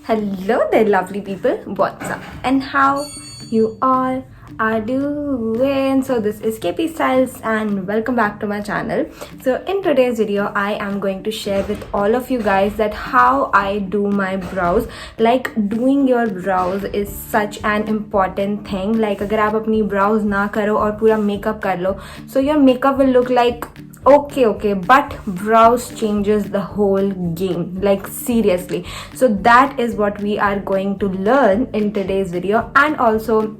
Hello there, lovely people. What's up? And how you all are doing? So this is KP Styles and welcome back to my channel. So in today's video, I am going to share with all of you guys that how I do my brows. Like doing your brows is such an important thing. Like अगर आप अपनी brows ना करो और पूरा makeup कर लो, so your makeup will look like okay, but brows changes the whole game, like seriously. So that is what we are going to learn in today's video. And also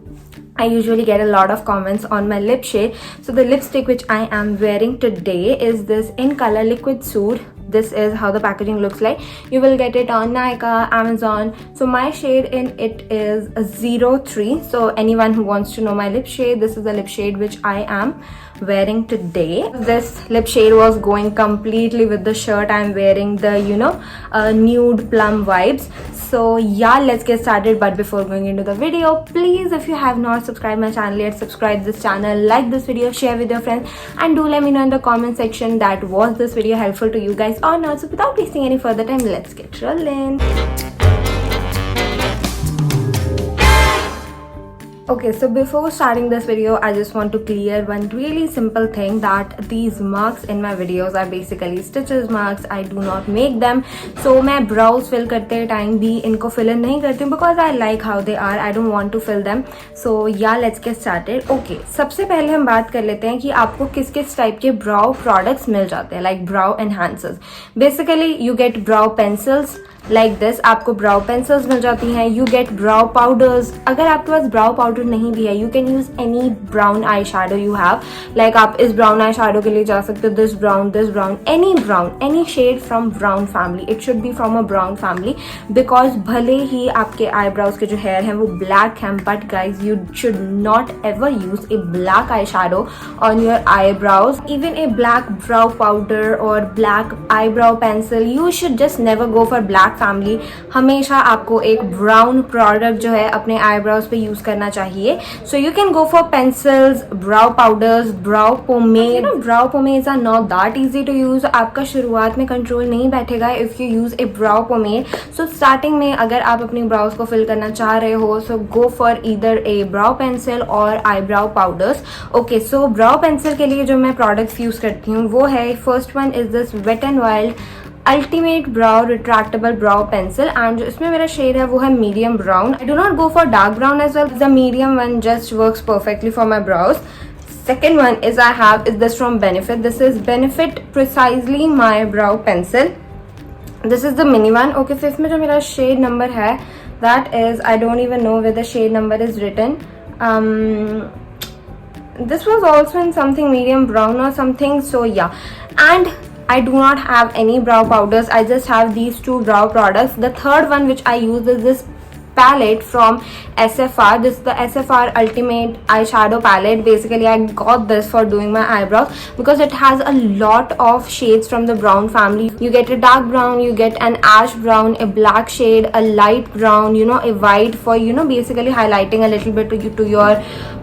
I usually get a lot of comments on my lip shade. So the lipstick which I am wearing today is this In Color Liquid Suede. This is how the packaging looks like. You will get it on Nykaa, Amazon. So my shade in it is a 03. So anyone who wants to know my lip shade, this is the lip shade which I am wearing today. This lip shade was going completely with the shirt I'm wearing, the nude plum vibes. So yeah, let's get started. But before going into the video, please, if you have not subscribed my channel yet, subscribe this channel, like this video, share with your friends, and do let me know in the comment section that was this video helpful to you guys or not. So without wasting any further time, let's get rolling. Okay, so before starting this video, I just want to clear one really simple thing, that these marks in my videos are basically stitches marks. I do not make them. So मैं brows fill करते time भी इनको fill in नहीं करती हूँ because I like how they are. I don't want to fill them. So yeah, let's get started. Okay, सबसे पहले हम बात कर लेते हैं कि आपको किस किस टाइप के brow products मिल जाते हैं, like brow enhancers. Basically, you get brow pencils. Like this आपको ब्राउ पेंसिल्स मिल जाती हैं. You get brow powders. अगर आपके पास ब्राउ पाउडर नहीं भी है, you can use any brown eye shadow you have. Like आप इस ब्राउन आई शैडो के लिए जा सकते हो, this brown, any shade from brown family. It should be from a brown family because भले ही आपके आईब्राउज के जो हेयर हैं वो ब्लैक हैं, but guys you should not ever use a black eye shadow on your eyebrows. Even a black brow powder और black eyebrow pencil, you should just never go for black family. हमेशा आपको एक brown product जो है अपने eyebrows पे use करना चाहिए. So you can go for pencils, brow powders, brow pomade. Brow pomades are not that easy to use. आपका शुरुआत में कंट्रोल नहीं बैठेगा if you use a brow pomade. So starting में अगर आप अपनी ब्राउज को फिल करना चाह रहे हो, so go for either a brow pencil और eyebrow powders. Okay, so brow pencil के लिए जो मैं प्रोडक्ट्स यूज करती हूँ वो है, first one is this wet and wild ultimate brow retractable brow pencil. And जो इसमें मेरा शेड है वो है medium brown. I do not go for dark brown as well. The medium one just works perfectly for my brows. Second one is I have is this from Benefit. This is Benefit Precisely My Brow Pencil. This is the mini one. Okay, fifth में जो मेरा shade number है, that is, I don't even know where the shade number is written. This was also in something medium brown or something. So yeah, and I do not have any brow powders. I just have these two brow products. The third one which I use is this palette from SFR. This is the SFR Ultimate Eyeshadow Palette. Basically, I got this for doing my eyebrows because it has a lot of shades from the brown family. You get a dark brown, you get an ash brown, a black shade, a light brown, a white for, basically highlighting a little bit to your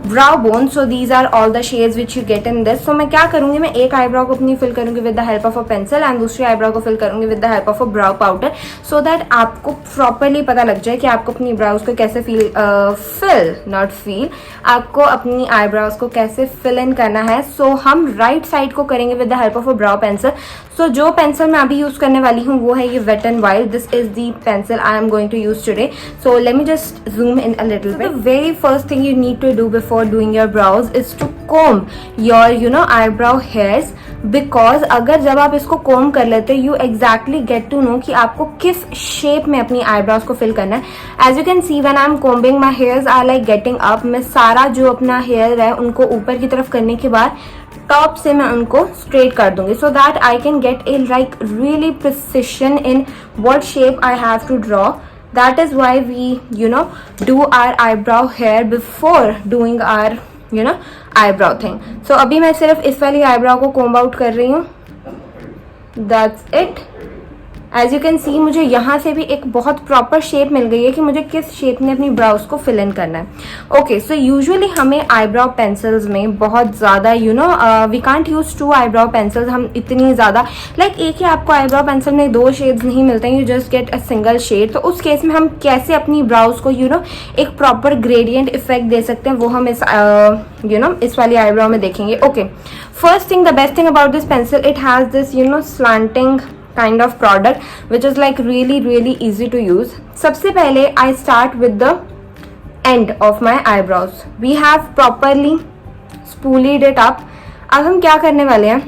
brow bone. So these are all the shades which you get in this. So मैं क्या करूँगी, मैं एक eyebrow को अपनी fill करूँगी with the help of a pencil and दूसरी eyebrow को fill करूँगी with the help of a brow powder, so that आपको properly पता लग जाए कि आपको अपनी brows को कैसे आपको अपनी eyebrows को कैसे fill in करना है. So हम right side को करेंगे with the help of a brow pencil. So जो pencil मैं अभी use करने वाली हूँ वो है ये Wet n Wild. This is the pencil I am going to use today. So let me just zoom in a little bit. The very first thing you need to do before doing your brows is to comb your eyebrow hairs. Because अगर जब आप इसको comb कर लेते you exactly get to know कि आपको किस shape में अपनी आईब्राउज को फिल करना है. As you can see when I am combing my hairs I like getting up. मैं सारा जो अपना हेयर है उनको ऊपर की तरफ करने के बाद टॉप से मैं उनको स्ट्रेट कर दूंगी, so that I can get a like really precision in what shape I have to draw. That is why we do our eyebrow hair before doing our eyebrow thing. So अभी मैं सिर्फ इस वाली eyebrow को comb out कर रही हूँ. That's it. As you can see मुझे यहाँ से भी एक बहुत प्रॉपर शेप मिल गई है कि मुझे किस शेप में अपनी ब्राउज को फिल इन करना है। ओके, सो यूजुअली हमें आईब्राउ पेंसिल्स में बहुत ज़्यादा we can't use 2 eyebrow pencils, हम इतनी ज़्यादा एक ही आपको आईब्राउ पेंसिल में 2 शेड्स नहीं मिलते हैं, you just get a single shade. तो उस केस में हम कैसे अपनी ब्राउज को एक प्रॉपर ग्रेडियंट इफेक्ट दे सकते हैं, वो हम इस वाली आईब्राउ में देखेंगे। Okay, first thing, the best thing about this pencil, it has this slanting kind of product which is like really easy to use. सबसे पहले I start with the end of my eyebrows. We have properly spooled it up. अब हम क्या करने वाले हैं,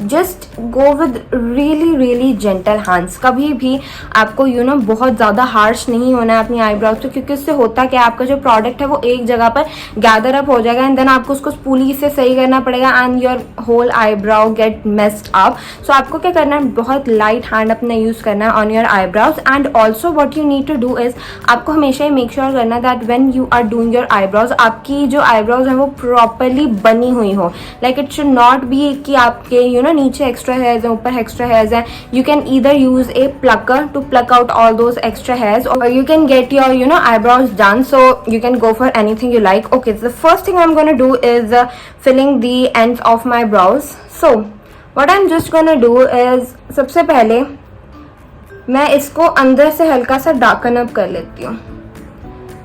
just go with really gentle hands. कभी भी आपको बहुत ज़्यादा हार्श नहीं होना है अपनी आईब्राउज पे, क्योंकि उससे होता क्या, आपका जो प्रोडक्ट है वो एक जगह पर गैदर अप हो जाएगा एंड देन आपको उसको स्पूली से सही करना पड़ेगा and your whole eyebrow get messed up. So आपको क्या करना है, बहुत लाइट हैंड अपना यूज़ करना है on your eyebrows. And also what you need to do is, आपको हमेशा ही मेक श्योर करना है that when you are doing your eyebrows, आपकी जो आईब्राउज है वो प्रॉपरली बनी हुई हो। Like it should not be कि आपके नीचे एक्स्ट्रा हेयर्स हैं, ऊपर एक्स्ट्रा हेयर्स हैं। You can either use a plucker to pluck out all those extra hairs, और you can get your eyebrows done, so you can go for anything you like. Okay, so the first thing I'm going to do is filling the ends of my brows. So what I'm just going to do is, सबसे पहले मैं इसको अंदर से हल्का सा darken up कर लेती हूँ,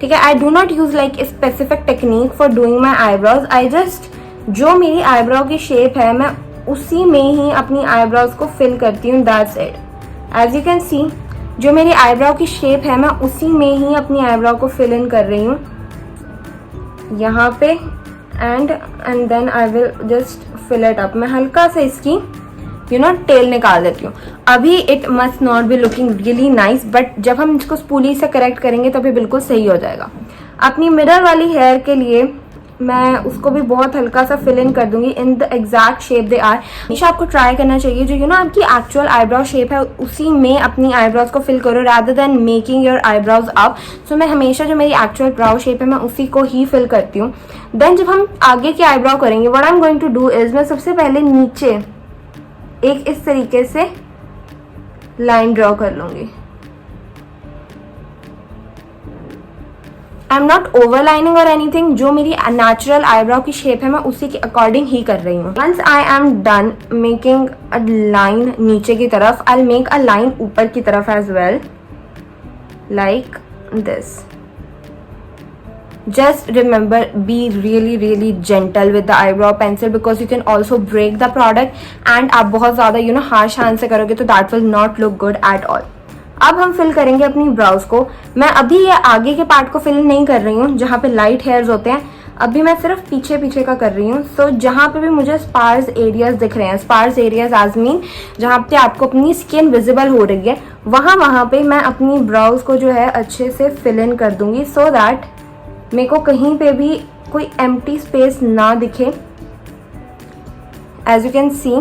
ठीक है। आई do not use like a specific technique for doing my eyebrows. I just, जो मेरी आईब्रो की शेप है मैं उसी में ही अपनी आईब्रोज को फिल करती हूँ, that's it. As you can see, जो मेरी आईब्रो की शेप है मैं उसी में ही अपनी आईब्रो को फिल इन कर रही हूँ यहाँ पे, and then I will just fill it up. मैं हल्का सा इसकी टेल निकाल देती हूँ। अभी it must not be looking really nice, but जब हम इसको स्पूली से करेक्ट करेंगे तो अभी बिल्कुल सही हो जाएगा। अपनी मिडल वाली हेयर के लिए मैं उसको भी बहुत हल्का सा फिल इन कर दूंगी in the exact shape they are. हमेशा आपको ट्राई करना चाहिए जो आपकी एक्चुअल आईब्राउ शेप है उसी में अपनी आईब्राउज को फिल करो, rather than making your eyebrows up. So मैं हमेशा जो मेरी एक्चुअल ब्राउ शेप है मैं उसी को ही फिल करती हूँ। देन जब हम आगे की आईब्राउ करेंगे, what I am going to do is, मैं सबसे पहले नीचे एक इस तरीके से लाइन ड्रॉ कर लूंगी। आई एम नॉट ओवरलाइनिंग और एनीथिंग, जो मेरी नेचुरल आईब्राउ की शेप है मैं उसी के अकॉर्डिंग ही कर रही हूँ। Once I am done making a line नीचे की तरफ, I will make a line ऊपर की तरफ as well, like this. Just remember, be really gentle with the eyebrow pencil because you can also break the product, and आप बहुत ज़्यादा harsh hand से करोगे तो that will not look good at all. अब हम फिल करेंगे अपनी ब्राउज को। मैं अभी ये आगे के पार्ट को फिल नहीं कर रही हूँ जहाँ पे लाइट हेयर्स होते हैं, अभी मैं सिर्फ पीछे का कर रही हूँ। सो जहाँ पे भी मुझे स्पार्स एरियाज दिख रहे हैं, स्पार्स एरियाज एज मीन जहाँ पे आपको अपनी स्किन विजिबल हो रही है, वहाँ पे मैं अपनी ब्राउज को जो है अच्छे से फिल इन कर दूंगी, सो दैट मेरे को कहीं पे भी कोई एम्प्टी स्पेस ना दिखे। एज यू कैन सी,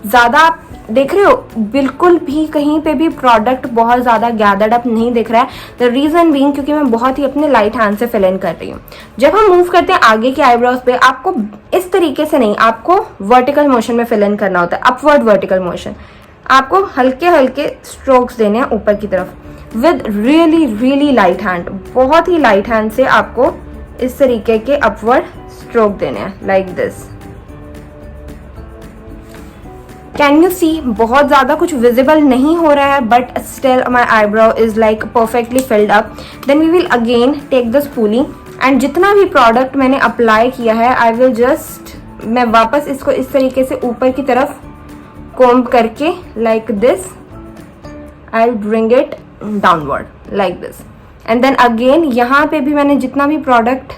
ज़्यादा आप देख रहे हो, बिल्कुल भी कहीं पे भी प्रोडक्ट बहुत ज़्यादा गैदर्ड अप नहीं दिख रहा है। द रीज़न बीइंग क्योंकि मैं बहुत ही अपने लाइट हैंड से फिल इन कर रही हूँ। जब हम मूव करते हैं आगे के आईब्रोज पे, आपको इस तरीके से नहीं, आपको वर्टिकल मोशन में फिल इन करना होता है, अपवर्ड वर्टिकल मोशन। आपको हल्के स्ट्रोक्स देने हैं ऊपर की तरफ विद रियली लाइट हैंड, बहुत ही लाइट हैंड से आपको इस तरीके के अपवर्ड स्ट्रोक देने हैं, like this. Can you see, बहुत ज़्यादा कुछ विजिबल नहीं हो रहा है, but still my eyebrow is like perfectly filled up. Then we will again take the spoolie and जितना भी प्रोडक्ट मैंने अप्लाई किया है, आई विल जस्ट, मैं वापस इसको इस तरीके से ऊपर की तरफ कोम्ब करके like this, I will bring it downward like this. And then again यहाँ पे भी मैंने जितना भी प्रोडक्ट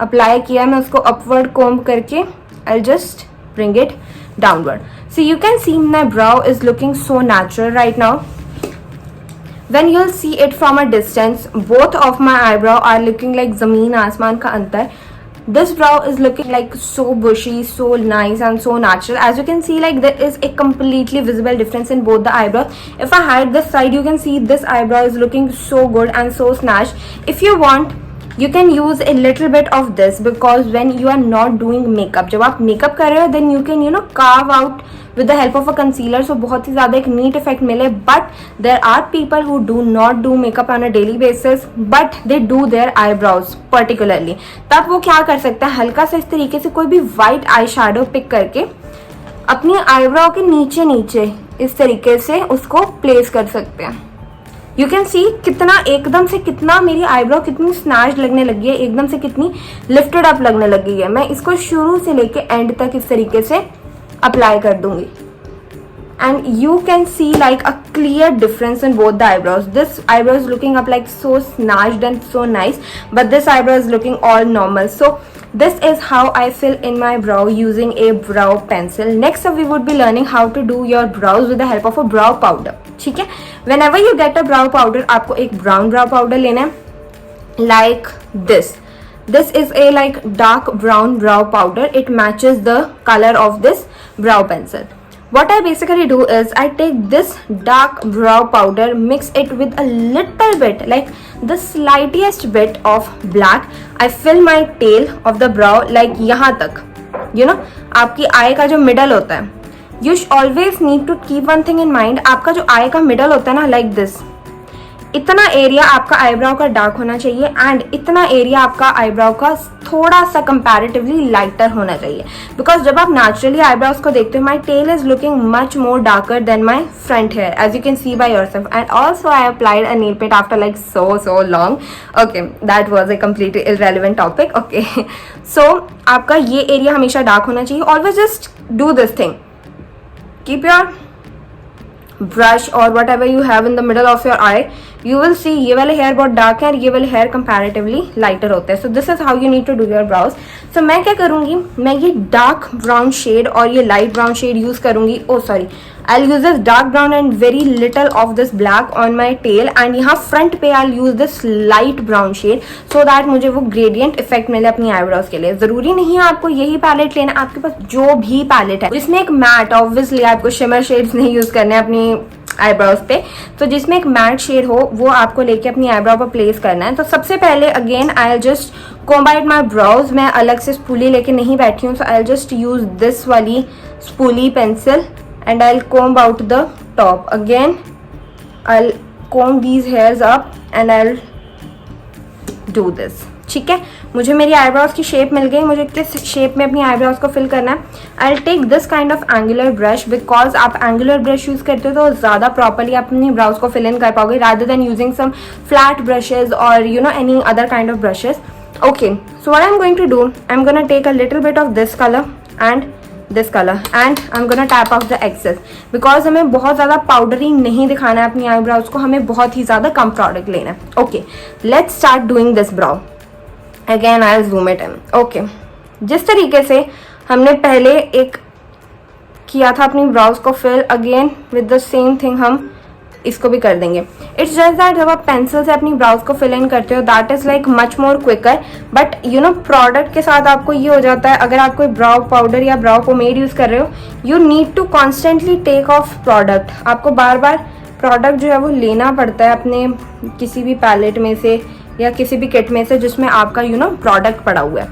अप्लाई किया है मैं उसको अपवर्ड कोम्ब करके आई will just bring it downward. So you can see my brow is looking so natural right now. When you'll see it from a distance, both of my eyebrow are looking like zameen aasman ka antar. This brow is looking like so bushy, so nice and so natural. As you can see, like there is a completely visible difference in both the eyebrows. If I hide this side, you can see this eyebrow is looking so good and so snatched. If you want, You can use a little bit of this because when you are not doing makeup, जब आप makeup कर रहे हो then you can carve out with the help of a concealer, so बहुत ही ज़्यादा एक neat effect मिले. But there are people who do not do makeup on a daily basis but they do their eyebrows particularly. तब वो क्या कर सकते हैं, हल्का सा इस तरीके से कोई भी white eye shadow pick करके अपनी eyebrow के नीचे नीचे इस तरीके से उसको place कर सकते हैं. यू कैन सी कितना एकदम से कितना मेरी आईब्रो कितनी स्नैच लगने लगी है, एकदम से कितनी लिफ्टेड अप लगने लगी है. मैं इसको शुरू से लेके एंड तक इस तरीके से अप्लाई कर दूंगी and you can see like a clear difference in both the eyebrows. This eyebrow is looking up like so snatched and so nice, but this eyebrow is looking all normal. So this is how I fill in my brow using a brow pencil. Next up we would be learning how to do your brows with the help of a brow powder. ठीक है, whenever you get a brow powder आपको एक brown brow powder लेना है like this. This is a like dark brown brow powder. It matches the color of this brow pencil. What I basically do is I take this dark brow powder, mix it with a little bit like the slightest bit of black. I fill my tail of the brow like यहाँ तक, आपकी आई का जो middle होता है. You always need to keep one thing in mind. आपका जो आई का मिडल होता है ना, like this, इतना एरिया आपका आईब्राउ का डार्क होना चाहिए एंड इतना एरिया आपका आईब्राउ का थोड़ा सा कंपैरेटिवली लाइटर होना चाहिए. बिकॉज जब आप नेचुरली आईब्राउज को देखते हो, my tail is looking much more darker than my front hair as you can see by yourself. And also I applied a nail paint after like so long. Okay, that was a completely irrelevant topic. Okay, so आपका ये area हमेशा dark होना चाहिए. Always just do this thing. Keep your brush or whatever you have in the middle of your eye. You will see ये वाले hair बहुत dark है और ये वाले hair comparatively lighter होते हैं. So this is how you need to do your brows. So मैं क्या करूँगी, मैं ये dark brown shade और ये light brown shade use करूँगी. Oh sorry, I'll use this dark brown and very little of this black on my tail, and यहाँ front पे I'll use this light brown shade so that मुझे वो gradient effect मिले अपनी eyebrows के लिए. ज़रूरी नहीं है आपको यही पैलेट लेना, आपके पास जो भी पैलेट है जिसमें एक मैट, ऑब्वियसली आपको शिमर शेड्स नहीं यूज करने अपनी आईब्राउज पे, तो जिसमें एक मैट शेड हो वो आपको लेके अपनी आईब्राउ पर प्लेस करना है. तो सबसे पहले again I will just comb out my brows. मैं अलग से स्पूली लेके नहीं बैठी हूँ, so I'll just use this वाली spoolie pencil and I'll comb out the top. Again I'll comb these hairs up and I'll do this. ठीक है, मुझे मेरी आईब्राउज की शेप मिल गई. मुझे किस शेप में अपनी आईब्राउज को फिल करना है. I will take this kind of angular brush. Because आप एंगुलर ब्रश यूज करते हो तो ज़्यादा प्रॉपरली आप अपनी ब्राउज को फिल इन कर पाओगे rather than using some flat brushes or any other kind of brushes. Okay, so what I'm going to do, I'm gonna take a little bit of this color and this color and I'm gonna tap out the excess because हमें बहुत ज़्यादा powdery नहीं दिखाना है अपनी eyebrows को, हमें बहुत ही ज़्यादा कम प्रोडक्ट लेना है. Okay, let's start doing this brow. Again I zoom it in. Okay, जिस तरीके से हमने पहले एक किया था अपनी ब्राउज को fill, again with the same thing हम इसको भी कर देंगे. इट्स जस्ट दैट जब आप पेंसिल से अपनी ब्राउज को फिल इन करते हो that is like much more quicker. But product के साथ आपको ये हो जाता है, अगर आप कोई ब्राउ पाउडर या ब्राउ पोमेड यूज कर रहे हो, you need to constantly take off product. आपको बार बार प्रोडक्ट जो है वो लेना पड़ता है अपने किसी भी पैलेट में से या किसी भी किट में से जिसमें आपका प्रोडक्ट पड़ा हुआ है.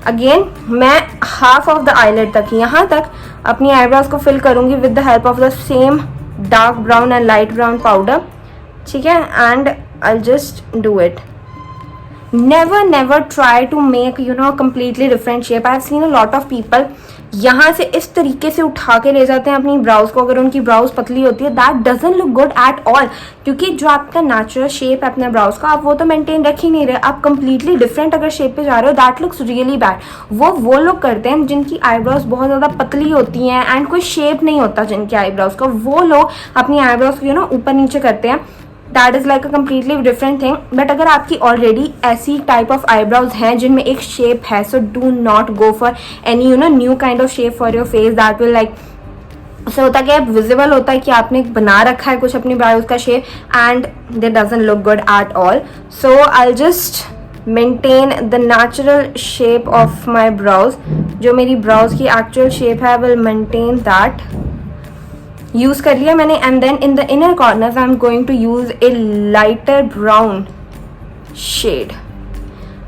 अगेन मैं हाफ ऑफ द आईलेट तक, यहाँ तक अपनी आईब्राउज को फिल करूँगी with the help of the same dark brown and light brown powder. ठीक है, and I just do it. never try to make completely different shape. I have seen a lot of people यहाँ से इस तरीके से उठा के ले जाते हैं अपनी ब्राउज को अगर उनकी ब्राउज पतली होती है. That doesn't look good at all, क्योंकि जो आपका नेचुरल शेप है अपने ब्राउज का आप वो तो मेंटेन रख ही नहीं रहे, आप कंप्लीटली डिफरेंट अगर शेप पे जा रहे हो. That looks really bad. वो लोग करते हैं जिनकी आईब्राउज बहुत ज़्यादा पतली होती हैं एंड कोई शेप नहीं होता जिनकी आईब्राउज का, वो लोग अपनी आईब्राउज को ऊपर नीचे करते हैं. That is like a completely different thing. But अगर आपकी ऑलरेडी ऐसी टाइप ऑफ आईब्राउज हैं जिनमें एक शेप है, so do not go for any new kind of shape for your face. That will like ऐसा होता है कि आप विजिबल होता है कि आपने बना रखा है कुछ अपनी ब्राउज का shape and that doesn't look good at all. So I just maintain the natural shape of my brows. जो मेरी ब्राउज की एक्चुअल शेप है विल मेंटेन दैट. यूज कर लिया मैंने. And then in the inner corner I am going to use a lighter brown shade.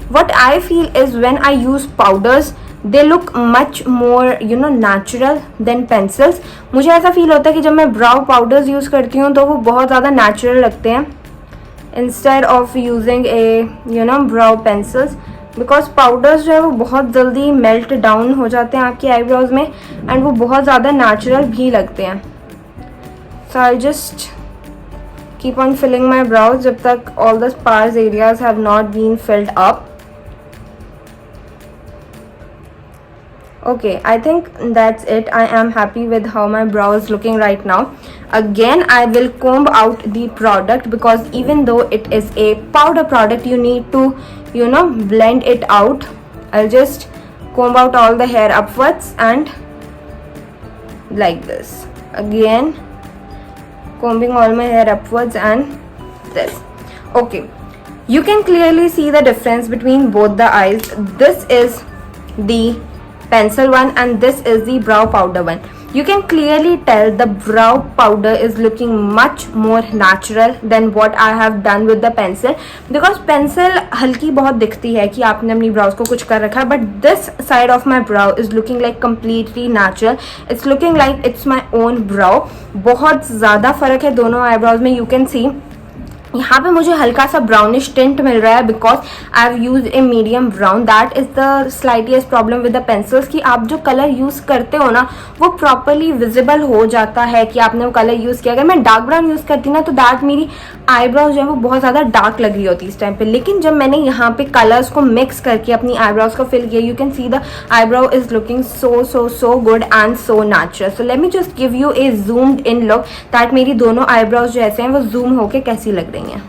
what I feel is when I use powders they look much more natural than pencils. मुझे ऐसा feel होता है कि जब मैं brow powders use करती हूँ तो वो बहुत ज़्यादा natural लगते हैं instead of using a brow pencils, because powders जो है वो बहुत जल्दी melt down हो जाते हैं आपकी eyebrows में and वो बहुत ज़्यादा natural भी लगते हैं. So I'll just keep on filling my brows जब तक all the sparse areas have not been filled up. Okay, I think that's it. I am happy with how my brow is looking right now. Again, I will comb out the product because even though it is a powder product, you need to blend it out. I'll just comb out all the hair upwards and like this. Again, combing all my hair upwards and this. Okay, you can clearly see the difference between both the eyes. This is the pencil one and this is the brow powder one. You can clearly tell the brow powder is looking much more natural than what I have done with the pencil, because pencil हल्की बहुत दिखती है कि आपने अपनी brows को कुछ कर रखा है, but this side of my brow is looking like completely natural. It's looking like it's my own brow. बहुत ज़्यादा फ़र्क है दोनों eyebrows में. You can see यहाँ पे मुझे हल्का सा ब्राउनिश टिंट मिल रहा है because I have use a medium brown. That is the slightest problem with the pencils कि आप जो कलर यूज़ करते हो ना वो प्रॉपरली विजिबल हो जाता है कि आपने वो कलर यूज़ किया. अगर मैं डार्क ब्राउन यूज़ करती ना तो दैट मेरी आईब्राउज जो है वो बहुत ज़्यादा डार्क लग रही होती है इस टाइम पे. लेकिन जब मैंने यहाँ पे कलर्स को मिक्स करके अपनी आईब्राउज को फिल किया, you can see the eyebrow is looking so good and so natural. So let me just give U A zoomed in look that मेरी दोनों आईब्राउज जो ऐसे हैं वो जूम होके कैसी लग रही हैं.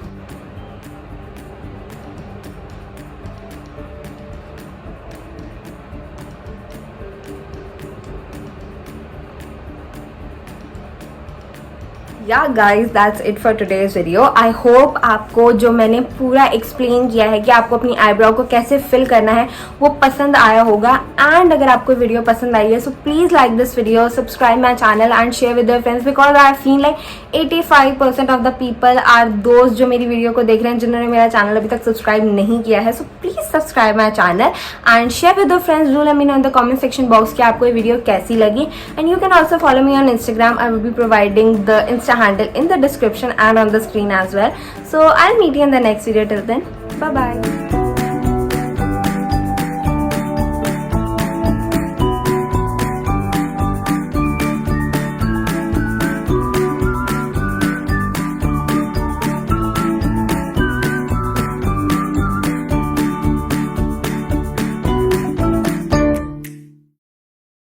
Yeah guys that's it for today's video. I hope आपको जो मैंने पूरा एक्सप्लेन किया है कि आपको अपनी आईब्राउ को कैसे फिल करना है वो पसंद आया होगा. एंड अगर आपको वीडियो पसंद आई है so please like this video, subscribe my channel and share with your friends, because I feel like 85% of the people are दोस्त जो मेरी वीडियो को देख रहे हैं जिन्होंने मेरा चैनल अभी तक सब्सक्राइब नहीं किया है. So please subscribe my channel and share with your friends. Do let me know in the comment section box कि आपको ये वीडियो कैसी लगी. And you can also follow me on Instagram. I will be providing the Insta handle in the description and on the screen as well. So I'll meet you in the next video. Till then, bye bye.